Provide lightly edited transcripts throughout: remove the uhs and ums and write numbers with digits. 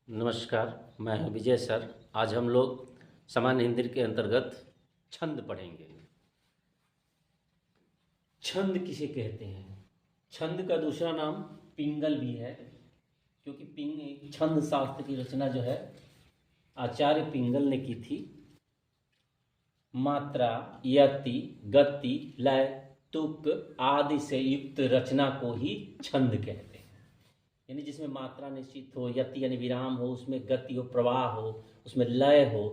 नमस्कार, मैं हूं विजय सर। आज हम लोग सामान्य हिंदी के अंतर्गत छंद पढ़ेंगे। छंद किसे कहते हैं? छंद का दूसरा नाम पिंगल भी है, क्योंकि छंद शास्त्र की रचना जो है आचार्य पिंगल ने की थी। मात्रा, यति, गति, लय, तुक आदि से युक्त रचना को ही छंद कहते हैं। यानी जिसमें मात्रा निश्चित हो, यति यानी विराम हो, उसमें गति हो, प्रवाह हो, उसमें लय हो,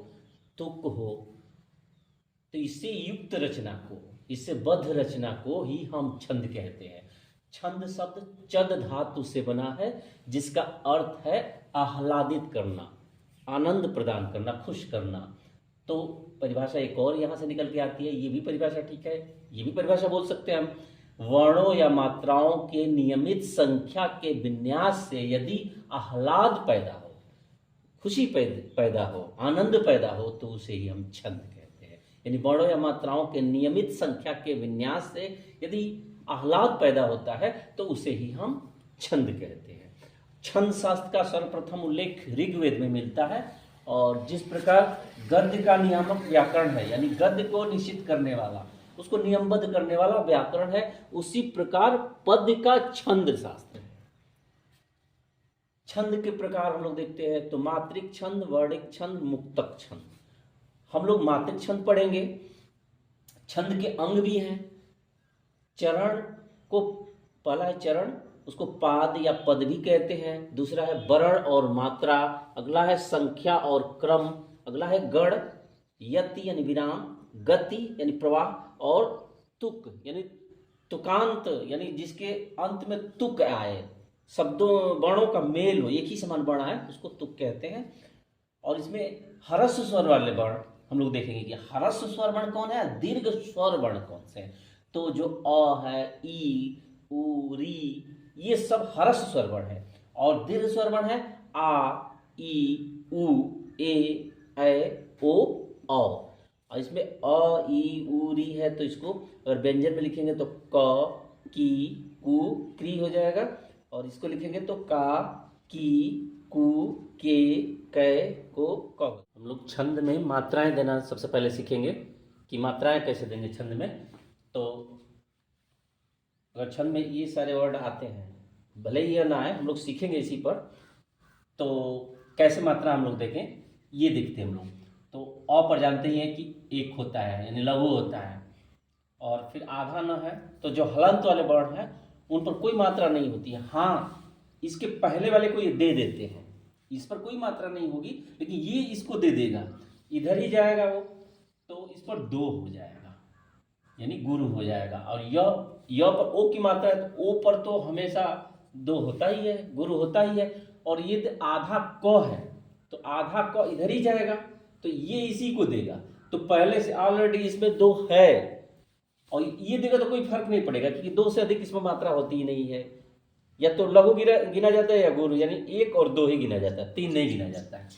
तुक हो, तो इससे युक्त रचना को, इससे बद्ध रचना को ही हम छंद कहते हैं। छंद शब्द चद धातु से बना है, जिसका अर्थ है आह्लादित करना, आनंद प्रदान करना, खुश करना। तो परिभाषा एक और यहाँ से निकल के आती है, ये भी परिभाषा ठीक है, ये भी परिभाषा बोल सकते हैं हम। वर्णों या मात्राओं के नियमित संख्या के विन्यास से यदि आह्लाद पैदा हो, खुशी पैदा हो, आनंद पैदा हो, तो उसे ही हम छंद कहते हैं। यानी वर्णों या मात्राओं के नियमित संख्या के विन्यास से यदि आह्लाद पैदा होता है तो उसे ही हम छंद कहते हैं। छंद शास्त्र का सर्वप्रथम उल्लेख ऋग्वेद में मिलता है, और जिस प्रकार गद्य का नियामक व्याकरण है, यानी गद्य को निश्चित करने वाला, उसको नियमबद्ध करने वाला व्याकरण है, उसी प्रकार पद्य का छंद शास्त्र है। छंद के प्रकार हम लोग देखते हैं तो मात्रिक छंद, वर्णिक छंद, मुक्तक छंद। हम लोग मात्रिक छंद पढ़ेंगे। छंद के अंग भी हैं। चरण को, पहला है चरण, उसको पाद या पद भी कहते हैं। दूसरा है वर्ण और मात्रा। अगला है संख्या और क्रम। अगला है गण, यति यानी विराम, गति यानी प्रवाह, और तुक यानी तुकांत, यानी जिसके अंत में तुक आए, शब्दों वर्णों का मेल हो, एक ही समान वर्ण है, उसको तुक कहते हैं। और इसमें ह्रस्व स्वर वाले वर्ण हम लोग देखेंगे कि ह्रस्व स्वर वर्ण कौन है, दीर्घ स्वर वर्ण कौन से हैं। तो जो अ है, ई, उ, री, ये सब ह्रस्व स्वर वर्ण है। और दीर्घ स्वर वर्ण है आ, ई, उ, ए, ओ, औ। और इसमें अ, ई, उ, री है, तो इसको अगर व्यंजन में लिखेंगे तो क, की, कु, क्री हो जाएगा। और इसको लिखेंगे तो का, की, कु, के, कै, को, क। हम लोग छंद में मात्राएं देना सबसे पहले सीखेंगे कि मात्राएं कैसे देंगे छंद में। तो अगर छंद में ये सारे वर्ड आते हैं, भले ही यह ना आए, हम लोग सीखेंगे इसी पर। तो कैसे मात्रा हम लोग देखें, ये देखते हैं हम लोग। तो अ पर जानते ही हैं कि एक होता है, यानी लघु होता है। और फिर आधा न है, तो जो हलंत वाले वर्ण हैं उन पर कोई मात्रा नहीं होती है। हाँ, इसके पहले वाले को ये दे देते हैं, इस पर कोई मात्रा नहीं होगी, लेकिन ये इसको दे देगा, इधर ही जाएगा वो, तो इस पर दो हो जाएगा, यानी गुरु हो जाएगा। और य पर ओ की मात्रा है, तो ओ पर तो हमेशा दो होता ही है, गुरु होता ही है। और ये आधा क है, तो आधा क इधर ही जाएगा, तो ये इसी को देगा। तो पहले से ऑलरेडी इसमें दो है, और ये देगा तो कोई फर्क नहीं पड़ेगा, क्योंकि दो से अधिक इसमें मात्रा होती ही नहीं है। या तो लघु गिना जाता है, या गुरु, यानी एक और दो ही गिना जाता है, तीन नहीं गिना जाता है।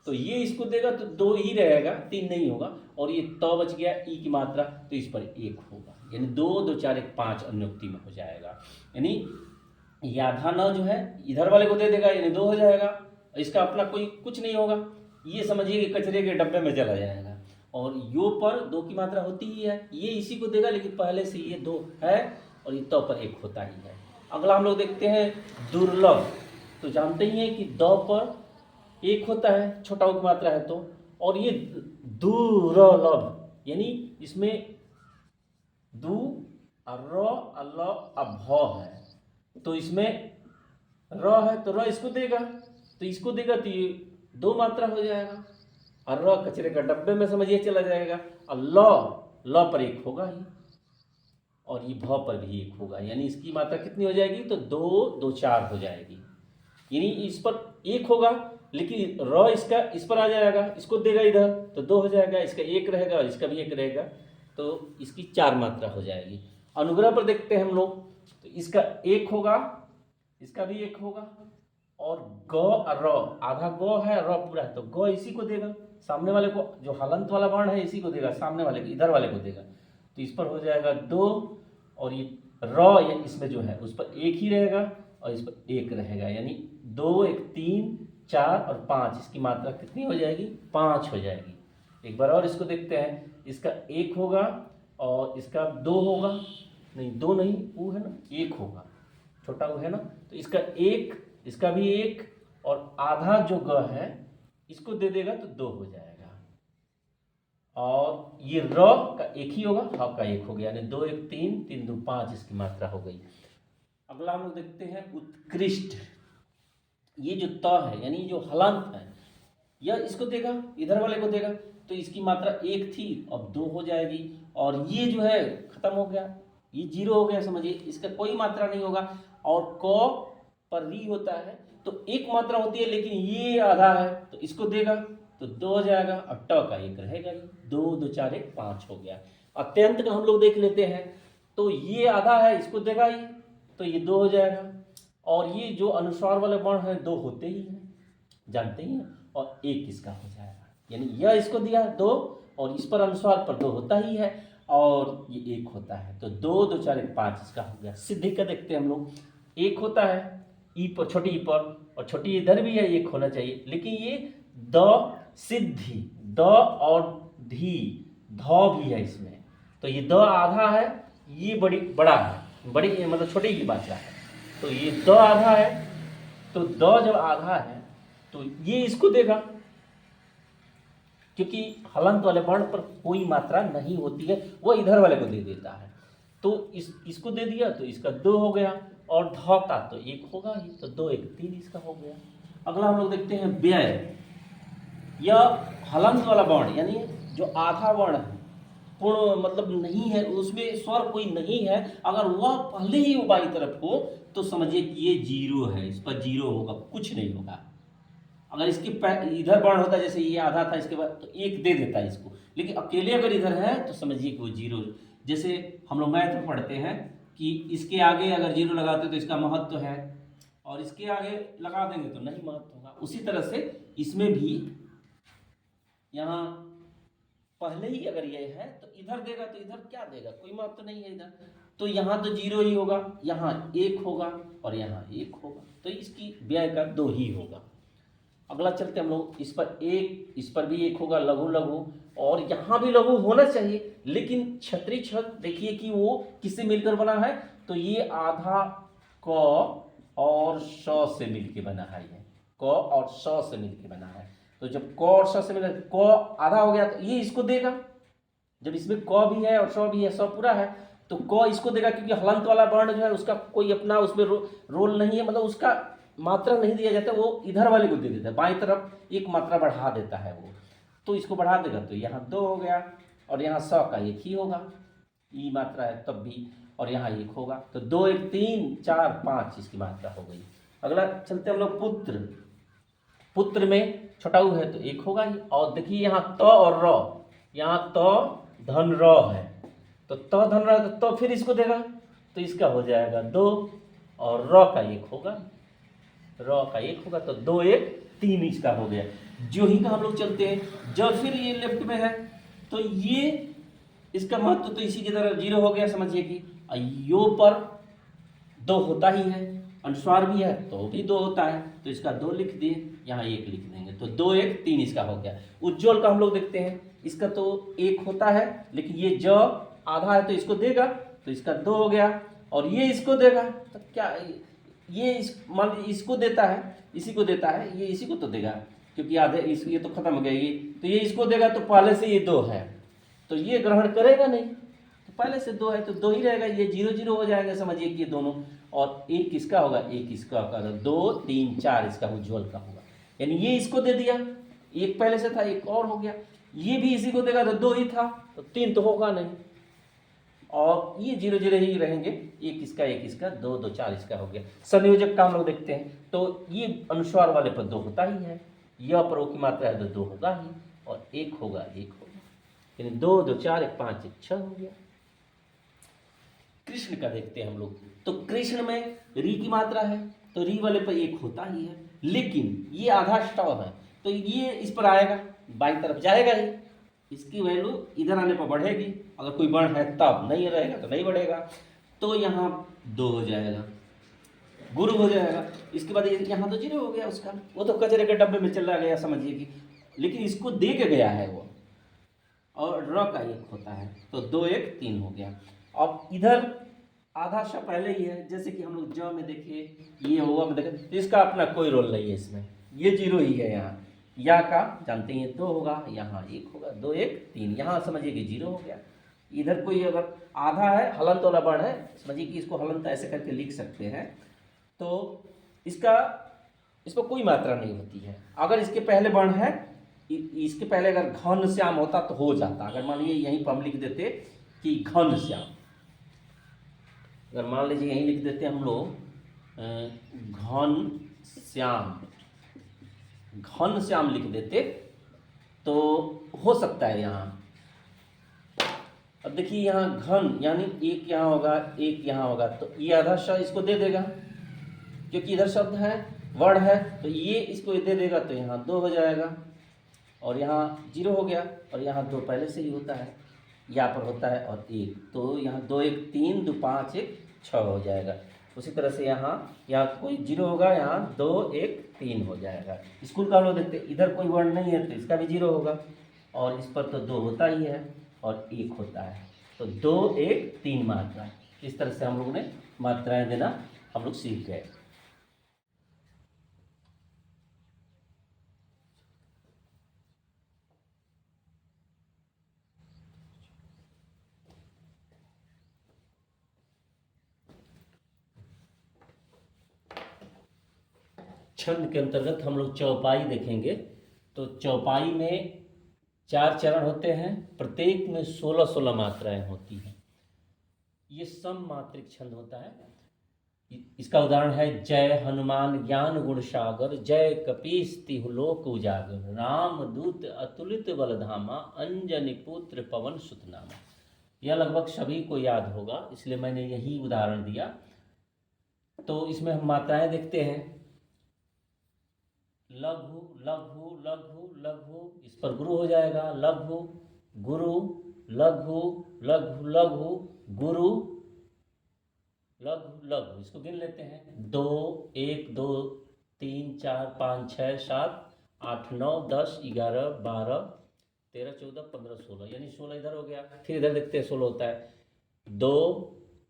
तो ये इसको देगा तो दो ही रहेगा, तीन नहीं होगा। और ये तो बच गया ई की मात्रा, तो इस पर एक होगा, यानी दो, दो, चार, एक, पाँच अनुक्ति में हो जाएगा। यानी आधा न जो है इधर वाले को दे देगा, यानी दो हो जाएगा, इसका अपना कोई कुछ नहीं होगा, ये समझिए कि कचरे के डब्बे में चला जाएगा। और यो पर दो की मात्रा होती ही है, ये इसी को देगा, लेकिन पहले से ये दो है, और ये तो पर एक होता ही है। अगला हम लोग देखते हैं दुर्लभ। तो जानते ही हैं कि द पर एक होता है, छोटा की मात्रा है तो। और ये दुर्लभ, यानी इसमें दु, र, अल, अभ है, तो इसमें र है, तो र इसको देगा, तो इसको देगा, तो ये दो मात्रा हो जाएगा। और र कचरे का डब्बे में समझिए चला जाएगा। और ल पर एक होगा ही, और ये भ पर भी एक होगा, यानी इसकी मात्रा कितनी हो जाएगी, तो दो, दो, चार हो जाएगी। यानी इस पर एक होगा, लेकिन र इसका इस पर आ जाएगा, इसको देगा इधर, तो दो हो जाएगा, इसका एक रहेगा और इसका भी एक रहेगा, तो इसकी चार मात्रा हो जाएगी। अनुग्रह पर देखते हैं हम लोग, तो इसका एक होगा, इसका भी एक होगा। और ग और र, आधा ग है, र पूरा है, तो ग इसी को देगा, सामने वाले को, जो हलंत वाला वर्ण है इसी को देगा, सामने वाले को, इधर वाले को देगा, तो इस पर हो जाएगा दो। और ये र या इसमें जो है उस पर एक ही रहेगा, और इस पर एक रहेगा, यानी दो, एक, तीन, 4 और 5, इसकी मात्रा कितनी हो जाएगी? 5 हो जाएगी। एक बार और इसको देखते हैं, इसका 1 होगा और इसका 2 होगा, नहीं 2 नहीं, वो है ना 1 होगा, छोटा वो है ना, तो इसका 1, इसका भी 1 और आधा जो ग है इसको दे देगा तो 2 हो जाएगा। और ये र का 1 ही होगा, ह का 1 हो गया, यानी 2 1 3, 3 2 5 इसकी मात्रा हो गई। अगला हम लोग देखते हैं उत्कृष्ट। ये जो त है यानी जो हलंत है, यह इसको देगा, इधर वाले को देगा, तो इसकी मात्रा 1 थी अब 2 हो जाएगी। और ये जो है खत्म हो गया, ये 0 हो गया, समझिए इसका कोई मात्रा नहीं होगा। और क पर री होता है तो 1 मात्रा होती है, लेकिन ये आधा है तो इसको देगा तो 2 हो जाएगा और ट का 1 रहेगा ही। 2 2 4 1 5 हो गया। अत्यंत का हम लोग देख लेते हैं, तो ये आधा है इसको देगा ही तो ये 2 हो जाएगा। और ये जो अनुस्वार वाले वर्ण है 2 होते ही हैं, जानते ही हैं, और 1 इसका हो जाएगा, यानी यह इसको दिया 2 और इस पर अनुस्वार पर 2 होता ही है और ये 1 होता है, तो 2 2 4 1 5 इसका हो गया। सिद्धि का देखते हैं हम लोग, 1 होता है ई पर, छोटी ई पर, और छोटी इधर भी है 1 होना चाहिए, लेकिन ये द सिद्धि, द और धी, ध भी है इसमें, तो ये द आधा है, ये बड़ा है, बड़ी मतलब छोटी की मात्रा है, तो ये द आधा है, तो द जब आधा है तो ये इसको देगा, क्योंकि हलंत वाले वर्ण पर कोई मात्रा नहीं होती है, वो इधर वाले को दे देता है, तो इसको दे दिया तो इसका 2 हो गया और ध का तो 1 होगा ही, तो 2 1 3 इसका हो गया। अगला हम लोग देखते हैं व्यय। यह हलंत वाला वर्ण यानी जो आधा वर्ण है, पूर्ण मतलब नहीं है, उसमें स्वर कोई नहीं है, अगर वह पहले ही वो बाई तरफ हो तो समझिए कि ये 0 है, इस पर 0 होगा, कुछ नहीं होगा। अगर इसके इधर वर्ण होता, जैसे ये आधा था इसके बाद, तो 1 दे देता है इसको, लेकिन अकेले अगर इधर है तो समझिए कि वो 0। जैसे हम लोग मैथ में पढ़ते हैं कि इसके आगे अगर 0 लगाते तो इसका महत्व है, और इसके आगे लगा देंगे तो नहीं महत्व होगा। उसी तरह से इसमें भी यहाँ पहले ही अगर ये है तो इधर देगा, तो इधर क्या देगा, कोई महत्व नहीं है इधर, तो यहाँ तो 0 ही होगा, यहाँ 1 होगा और यहाँ 1 होगा, तो इसकी व्यय का 2 ही होगा। अगला चलते हम लोग, इस पर 1, इस पर भी 1 होगा, लघु लघु, और यहाँ भी लघु होना चाहिए, लेकिन छत्री छत देखिए कि वो किससे मिलकर बना है, तो ये आधा क और श से मिलकर बना है, ये क और श से मिलकर बना है, तो जब क और श से मिला, क आधा हो गया तो ये इसको देगा, जब इसमें क भी है और श भी है, स पूरा है, तो क इसको देगा, क्योंकि हलंत वाला वर्ण जो है उसका कोई अपना उसमें रोल नहीं है, मतलब उसका मात्रा नहीं दिया जाता, वो इधर वाले को दे देता है, बाईं तरफ 1 मात्रा बढ़ा देता है वो, तो इसको बढ़ा देगा तो यहाँ 2 हो गया, और यहाँ 100 का 1 ही होगा, ई मात्रा है तब भी, और यहाँ 1 होगा, तो 2 1 3 4 5 इसकी मात्रा हो गई। अगला चलते हम लोग पुत्र। पुत्र में छोटा ऊ है तो 1 होगा ही, और देखिए यहाँ त और र, यहाँ त धन र है, तो त धन र, तो फिर इसको देगा तो इसका हो जाएगा 2 और र का 1 होगा, र का 1 होगा, तो 2 1 3 इसका हो गया। जो ही का हम लोग चलते हैं, जब फिर ये लेफ्ट में है तो ये इसका महत्व तो इसी की तरह 0 हो गया, समझिए कि यो पर 2 होता ही है, अनुस्वार भी है तो भी 2 होता है, तो इसका 2 लिख दिए, यहाँ 1 लिख देंगे, तो 2 1 3 इसका हो गया। उज्ज्वल का हम लोग देखते हैं, इसका तो 1 होता है, लेकिन ये ज आधा है तो इसको देगा तो इसका 2 हो गया, और ये इसको देगा तो क्या, ये मान लीजिए इसको देता है, इसी को देता है, ये इसी को तो देगा, क्योंकि आधे ये तो खत्म हो गया, ये तो ये इसको देगा, तो पहले से ये 2 है तो ये ग्रहण करेगा नहीं, तो पहले से 2 है तो 2 ही रहेगा, ये 0 0 हो जाएगा, समझिए कि ये दोनों, और 1 किसका होगा, 1 इसका होगा, 2 3 4 इसका उज्ज्वल का होगा, यानी ये इसको दे दिया, 1 पहले से था 1 और हो गया, ये भी इसी को देगा तो 2 ही था, तो 3 तो होगा नहीं, और ये 0 0 ही रहेंगे, 1 इसका 2 2 4 इसका हो गया। संयोजक का हम लोग देखते हैं, तो ये अनुस्वार वाले पर 2 होता ही है, यह पर ओ की मात्रा है तो 2 होगा ही, और 1 होगा 1 होगा, यानी 2 2 4 1 5 1 6 हो गया। कृष्ण का देखते हैं हम लोग, तो कृष्ण में री की मात्रा है तो री वाले पर 1 होता ही है, लेकिन ये आधा स्टॉप है तो ये इस पर आएगा, बाई तरफ जाएगा ही, इसकी वैल्यू इधर आने पर बढ़ेगी, अगर कोई वर्ण है तब, नहीं रहेगा तो नहीं बढ़ेगा, तो यहाँ 2 हो जाएगा, गुरु हो जाएगा। इसके बाद यहाँ तो जीरो हो गया उसका, वो तो कचरे के डब्बे में चला गया समझिए कि, लेकिन इसको दे के गया है वो, और र का 1 होता है, तो 2 1 3 हो गया। अब इधर आधा श पहले ही है, जैसे कि हम लोग ज में देखे ये होगा में देखे, तो इसका अपना कोई रोल नहीं है इसमें, ये जीरो ही है यहाँ। या का जानते हैं 2 होगा, यहाँ 1 होगा, 2 1 3, यहाँ समझिए कि जीरो हो गया। इधर कोई अगर आधा है, हलंत वाला वर्ण है, समझिए कि इसको हलंत ऐसे करके लिख सकते हैं, तो इसका इस पर कोई मात्रा नहीं होती है। अगर इसके पहले वर्ण है, इसके पहले अगर घन श्याम होता तो हो जाता। अगर मान लीजिए यहीं पर हम लिख देते कि घन श्याम, अगर मान लीजिए यहीं लिख देते हम लोग घन श्याम लिख देते तो हो सकता है यहाँ। अब देखिए यहाँ घन यानी 1 यहाँ होगा, 1 यहाँ होगा, तो ये आधा श इसको दे देगा, क्योंकि इधर शब्द है, वर्ड है, तो ये इसको दे देगा, तो यहाँ 2 हो जाएगा, और यहाँ 0 हो गया, और यहाँ 2 पहले से ही होता है, यहाँ पर होता है, और 1, तो यहाँ 2 1 3 2 5 1 6 हो जाएगा। उसी तरह से यहाँ कोई 0 होगा, यहाँ 2 1 3 हो जाएगा। स्कूल का हम लोग देखते, इधर कोई वर्ड नहीं है तो इसका भी 0 होगा, और इस पर तो 2 होता ही है और 1 होता है, तो 2 1 3 मात्रा। इस तरह से हम लोग ने मात्राएं देना हम लोग सीख गए। छंद के अंतर्गत हम लोग चौपाई देखेंगे। तो चौपाई में 4 चरण होते हैं, प्रत्येक में 16-16 मात्राएं होती हैं। ये सम मात्रिक छंद होता है। इसका उदाहरण है जय हनुमान ज्ञान गुण सागर, जय कपीस तिहुलोक उजागर, राम दूत अतुलित बलधामा, अंजनी पुत्र पवन सुत नामा। यह लगभग सभी को याद होगा, इसलिए मैंने यही उदाहरण दिया। तो इसमें हम मात्राएं देखते हैं, लघु लघु लघु लघु, इस पर गुरु हो जाएगा, लघु गुरु लघु लघु लघु गुरु लघु लघु। इसको गिन लेते हैं, 2 1 2 3 4 5 6 7 8 9 10 11 12 13 14 15 16, यानी 16 इधर हो गया। फिर इधर देखते हैं 16 होता है, 2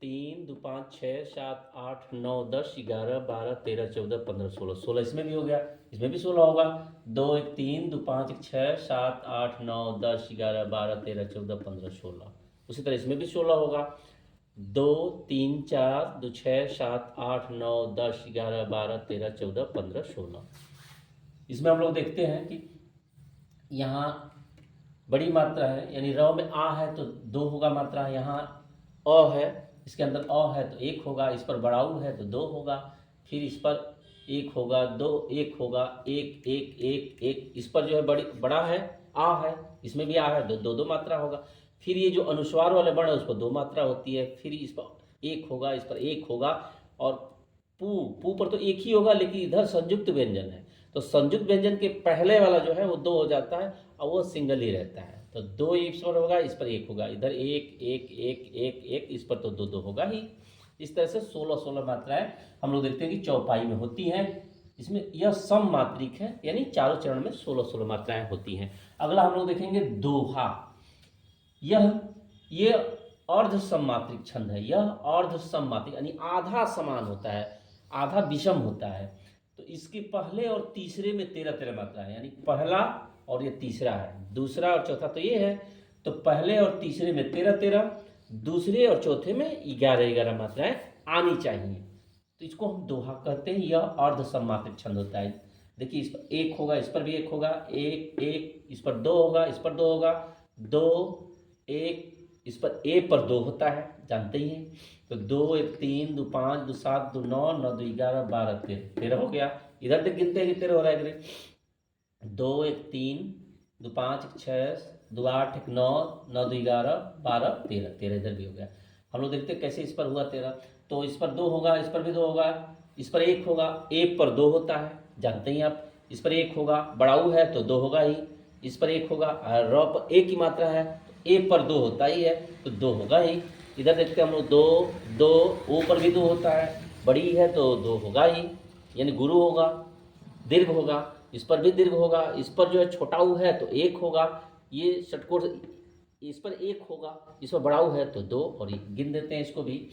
3 2 5 6 7 8 9 10 11 12 13 14 15 16, 16 इसमें भी हो गया, इसमें भी 16 होगा, 2 1 3 2 5 1 6 7 8 9 10 11 12 13 14 15 16। उसी तरह इसमें भी 16 होगा, 2 3 4 2 6 7 8 9 10 11 12 13 14 15 16। इसमें हम लोग देखते हैं कि यहाँ बड़ी मात्रा है, यानी र में आ है तो 2 होगा मात्रा, यहाँ अ है, इसके अंदर अ है तो 1 होगा, इस पर बड़ा उ है तो 2 होगा, फिर इस पर 1 होगा, 2 1 होगा, 1 1 1 1, इस पर जो है बड़ा है आ है, इसमें भी आ है तो 2 2 मात्रा होगा। फिर ये जो अनुस्वार वाले वर्ण है उस पर 2 मात्रा होती है, फिर इस पर 1 होगा, इस पर 1 होगा, और पू पर तो 1 ही होगा, लेकिन इधर संयुक्त व्यंजन है, तो संयुक्त व्यंजन के पहले वाला जो है वो 2 हो जाता है और वो सिंगल ही रहता है, तो 2 इस पर होगा, इस पर 1 होगा, इधर 1 1 1 1 1, इस पर तो 2 2 होगा ही। इस तरह से 16-16 मात्राएं हम लोग देखते हैं कि चौपाई में होती हैं। इसमें यह सम मात्रिक है, यानी चारों चरण में 16-16 मात्राएं होती हैं। अगला हम लोग देखेंगे दोहा। ये अर्ध सममात्रिक छंद है, यह अर्ध सममात्रिक यानी आधा समान होता है, आधा विषम होता है। तो इसके पहले और तीसरे में 13-13 मात्रा है, यानी पहला और ये तीसरा है, दूसरा और चौथा तो ये है, तो पहले और तीसरे में 13-13, दूसरे और चौथे में 11-11 मात्राएं आनी चाहिए, तो इसको हम दोहा कहते हैं। यह अर्ध सममात्रिक छंद होता है। देखिए इस पर 1 होगा, इस पर भी 1 होगा, 1 1, इस पर 2 होगा, इस पर 2 होगा, 2 1, इस पर ए पर 2 होता है, जानते ही हैं, तो 2 1 3 2 5 2 7 2 9 9 2 11 12 13 हो गया। इधर तक गिनते हैं कि 13 हो रहा है, 2 1 3 2 5 1 6 2 8 1 9 9 2 11 12 13 इधर भी हो गया। हम लोग देखते हैं कैसे इस पर हुआ 13, तो इस पर 2 होगा, इस पर भी 2 होगा, इस पर 1 होगा, 1 पर 2 होता है, जानते ही आप, इस पर 1 होगा, बड़ाऊ है तो 2 होगा ही, इस पर 1 होगा, र पर 1 की मात्रा है, ए पर 2 होता ही है तो 2 होगा ही। इधर देखते हैं हम लोग 2 2, ओ पर भी 2 होता है, बड़ी है तो दो होगा ही, यानी गुरु होगा। दीर्घ होगा, इस पर भी दीर्घ होगा, इस पर जो है छोटा ऊ है तो एक होगा, ये षटकोण इस पर एक होगा, इस पर बड़ा ऊ है तो दो, और गिन देते हैं इसको भी,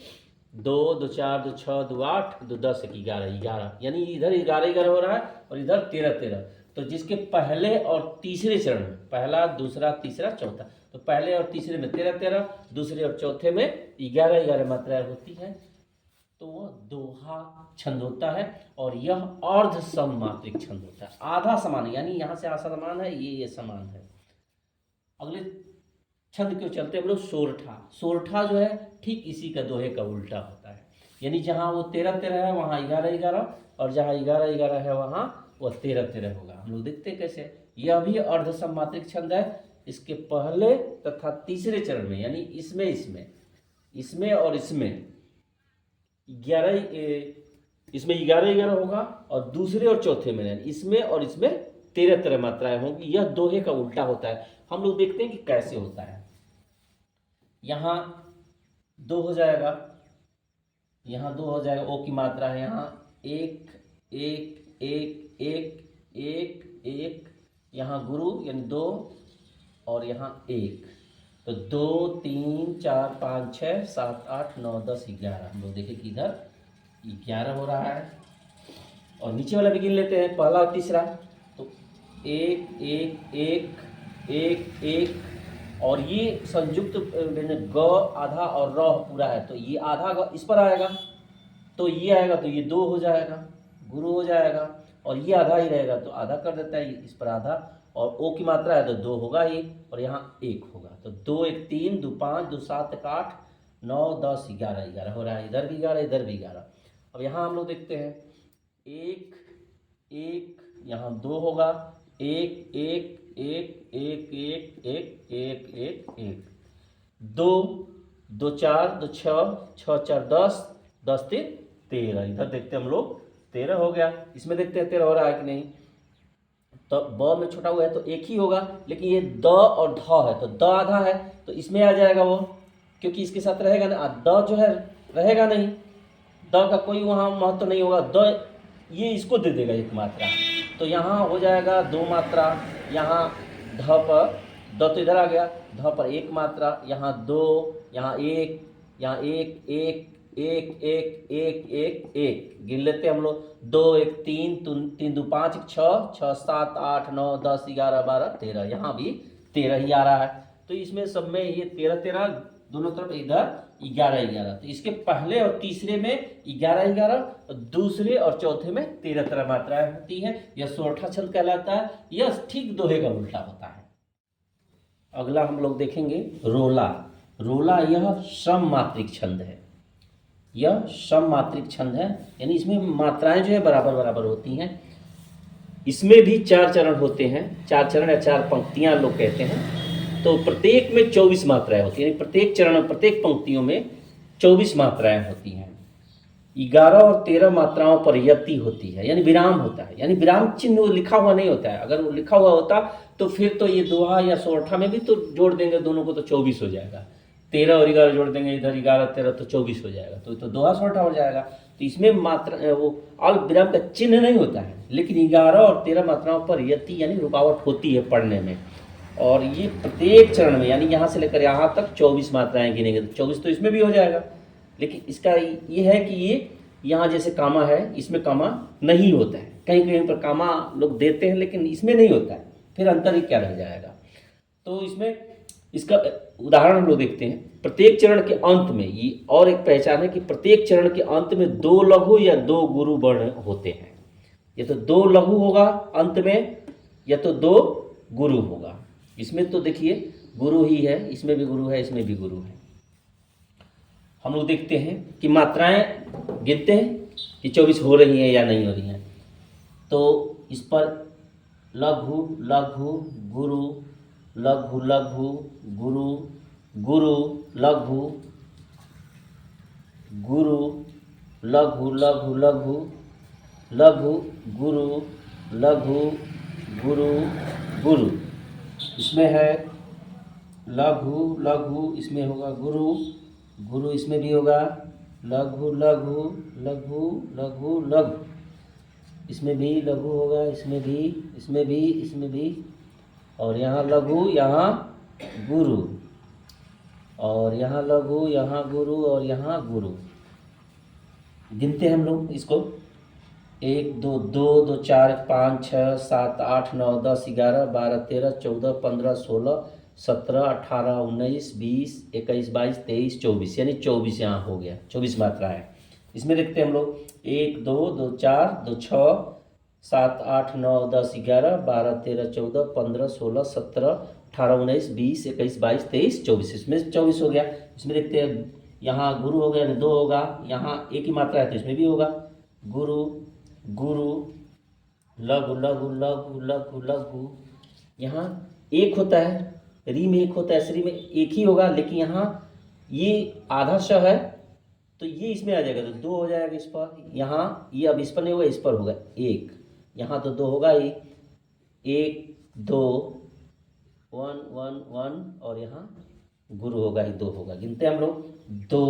2 2 4 2 6 2 8 2 10 1 11 11, यानी इधर 11 11 हो रहा है और इधर 13 13। तो जिसके पहले और तीसरे चरण में, पहला दूसरा तीसरा चौथा, तो पहले और तीसरे में 13 13, दूसरे और चौथे में 11 11 मात्राएं होती हैं, तो वह दोहा छंद होता है। और यह अर्ध सममात्रिक छंद होता है, आधा समान, यानी यहाँ से आधा समान है, ये समान है। अगले छंद क्यों चलते हैं हम लोग, सोरठा। सोरठा जो है ठीक इसी का दोहे का उल्टा होता है, यानी जहाँ वो 13 13 है वहाँ 11 11, और जहाँ 11 11 है वहाँ वह 13 13 होगा। हम लोग देखते हैं कैसे, यह भी अर्ध सममात्रिक छंद है। इसके पहले तथा तीसरे चरण में, यानी इसमें इसमें इसमें और इसमें 11 इसमें 11 11 होगा, और दूसरे और चौथे में इसमें और इसमें 13 13 मात्राएं होंगी। यह दोहे का उल्टा होता है। हम लोग देखते हैं कि कैसे होता है। यहाँ 2 हो जाएगा, यहाँ 2 हो जाएगा, ओ की मात्रा है यहाँ 1 1 1 1 1 1, यहाँ गुरु यानी 2, और यहाँ 1, तो 2 3 4 5 6 7 8 9 10 11। हम लोग देखें कि इधर 11 हो रहा है, और नीचे वाला भी गिन लेते हैं, पहला और तीसरा, तो 1 1 1 1 1, और ये संयुक्त ग आधा और र पूरा है, तो ये आधा ग इस पर आएगा, तो ये आएगा, तो ये 2 हो जाएगा, गुरु हो जाएगा, और ये आधा ही रहेगा तो आधा कर देता है इस पर आधा, और ओ की मात्रा है तो 2 होगा ही, और यहाँ 1 होगा, तो 2 1 3 2 5 2 7 1 8 9 10 11 11 हो रहा है, इधर भी 11 इधर भी 11। अब यहाँ हम लोग देखते हैं 1 1, यहाँ 2 होगा, 1 1 1 1 1 1 1 1 1, 2 2 4 2 6 6 4 10 10 3 13, इधर देखते हैं हम लोग 13 हो गया। इसमें देखते हैं 13 हो रहा है कि नहीं, तो ब में छोटा हुआ है तो एक ही होगा, लेकिन ये द और ध है तो द आधा है, तो इसमें आ जाएगा वो, क्योंकि इसके साथ रहेगा ना, द जो है रहेगा नहीं, द का कोई वहाँ महत्व नहीं होगा, द ये इसको दे देगा एक मात्रा, तो यहाँ हो जाएगा 2 मात्रा, यहाँ ध पर, द तो इधर आ गया, ध पर 1 मात्रा, यहाँ 2, यहाँ 1, यहाँ 1 1 1 1 1 1 1, गिन लेते हैं हम लोग, 2 1 3 3 2 5 6 6 7 8 9 10 11 12 13, यहाँ भी 13 ही आ रहा है, तो इसमें सब में ये 13 13 दोनों तरफ, इधर 11 11, तो इसके पहले और तीसरे में 11 11, और दूसरे और चौथे में 13 13 मात्राएं होती है। यह सोरठा छंद कहलाता है, यह ठीक दोहे का उल्टा होता है। अगला हम लोग देखेंगे रोला। रोला यह सम मात्रिक छंद है, यह सम मात्रिक छंद है, यानी इसमें मात्राएं जो है बराबर बराबर होती हैं। इसमें भी 4 चरण होते हैं, 4 चरण या 4 पंक्तियां लोग कहते हैं, तो प्रत्येक में 24 मात्राएं होती हैं, यानी प्रत्येक चरण में प्रत्येक पंक्तियों में 24 मात्राएं होती हैं। 11 और 13 मात्राओं पर यति होती है, यानी विराम होता है, यानी विराम चिन्ह लिखा हुआ नहीं होता है, अगर वो लिखा हुआ होता तो फिर तो ये दोहा या सोरठा में भी तो जोड़ देंगे दोनों को, तो 24 हो जाएगा, 13 और 11 जोड़ देंगे, इधर 11 13 तो 24 हो जाएगा, तो दोहा सोरठा हो जाएगा। तो इसमें मात्रा वो अल्प विराम का चिन्ह नहीं होता है, लेकिन 11 और 13 मात्राओं पर यति यानी रुकावट होती है पढ़ने में, और ये प्रत्येक चरण में, यानी यहाँ से लेकर यहाँ तक 24 मात्राएं गिनेंगे, तो 24 तो इसमें भी हो जाएगा, लेकिन इसका ये है कि ये यहाँ जैसे कामा है, इसमें कामा नहीं होता है, कहीं कहीं पर कामा लोग देते हैं लेकिन इसमें नहीं होता है, फिर अंतर ही क्या रह जाएगा। तो इसमें इसका उदाहरण हम लोग देखते हैं, प्रत्येक चरण के अंत में, ये और एक पहचान है कि प्रत्येक चरण के अंत में 2 लघु या 2 गुरु वर्ण होते हैं, या तो 2 लघु होगा अंत में, या तो 2 गुरु होगा। इसमें तो देखिए गुरु ही है, इसमें भी गुरु है, इसमें भी गुरु है। हम लोग देखते हैं कि मात्राएं गिनते हैं कि 24 हो रही हैं या नहीं हो रही हैं, तो इस पर लघु लघु गुरु, लघु लघु गुरु, गुरु लघु गुरु, लघु लघु लघु, लघु गुरु, लघु गुरु गुरु, इसमें है लघु लघु, इसमें होगा गुरु, गुरु इसमें भी होगा, लघु लघु लघु लघु लघु, इसमें भी लघु होगा, इसमें भी, इसमें भी, इसमें भी, और यहाँ लघु, यहाँ गुरु, और यहाँ लघु, यहाँ गुरु, और यहाँ गुरु। गिनते हैं हम लोग इसको, 1 2 2 2 4 5 6 7 8 9 10 11 12 13 14 15 16 17 18 19 20 21 22 23 24, यानी 24 यहाँ हो गया, 24 मात्रा है। इसमें देखते हैं हम लोग 1 2 2 4 2 6 7 8 9 10 11 12 13 14 15 16 17 18 19 20 21 22 23 24, इसमें 24 हो गया। इसमें देखते हैं यहाँ गुरु हो गया, 2 होगा, यहाँ एक ही मात्रा है तो इसमें भी होगा गुरु गुरु, लघु लघु लघु लघु लघु, यहाँ एक होता है, री में एक होता है, श्री में एक ही होगा, लेकिन यहाँ ये आधा श है तो ये इसमें आ जाएगा तो 2 हो जाएगा इस पर। यहाँ ये अब इस पर नहीं होगा, इस पर होगा 1, यहाँ तो 2 होगा ही, 1 2 1 1 1, और यहाँ गुरु होगा ही, 2 होगा। गिनते हैं हम लोग 2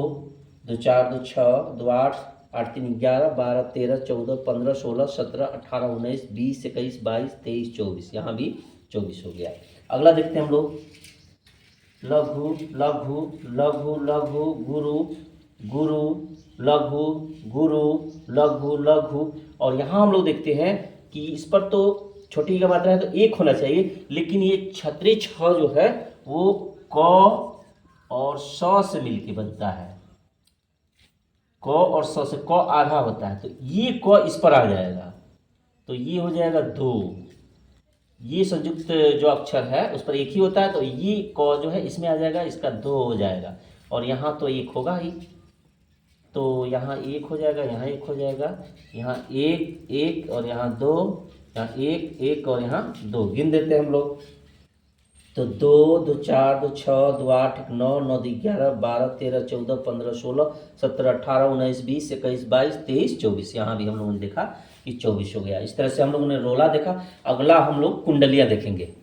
2 4 2 6 2 8 8 3 11 12 13 14 15 16 17 18 19 20 21 22 23 24, यहाँ भी 24 हो गया। अगला देखते हैं हम लोग, लघु लघु लघु लघु गुरु गुरु लघु गुरु लघु लघु, और यहाँ हम लोग देखते हैं कि इस पर तो छोटी का मात्रा है तो 1 होना चाहिए, लेकिन ये छतरी छ जो है वो क और स से मिलके बनता है, क और स से, क आधा होता है तो ये क इस पर आ जाएगा तो ये हो जाएगा 2। ये संयुक्त जो अक्षर है उस पर 1 ही होता है तो ये क जो है इसमें आ जाएगा, इसका 2 हो जाएगा, और यहाँ तो 1 होगा ही तो यहाँ 1 हो जाएगा, यहाँ 1 हो जाएगा, यहाँ 1 1 और यहाँ 2, यहाँ 1 1 और यहाँ 2। गिन देते हैं हम लोग तो 2 2 4 2 6 2 8 9 9 11 12 13 14 15 16 17 18 19 20 21 22 23 24, यहाँ भी हम लोगों ने देखा कि 24 हो गया। इस तरह से हम लोगों ने रोला देखा। अगला हम लोग कुंडलियाँ देखेंगे।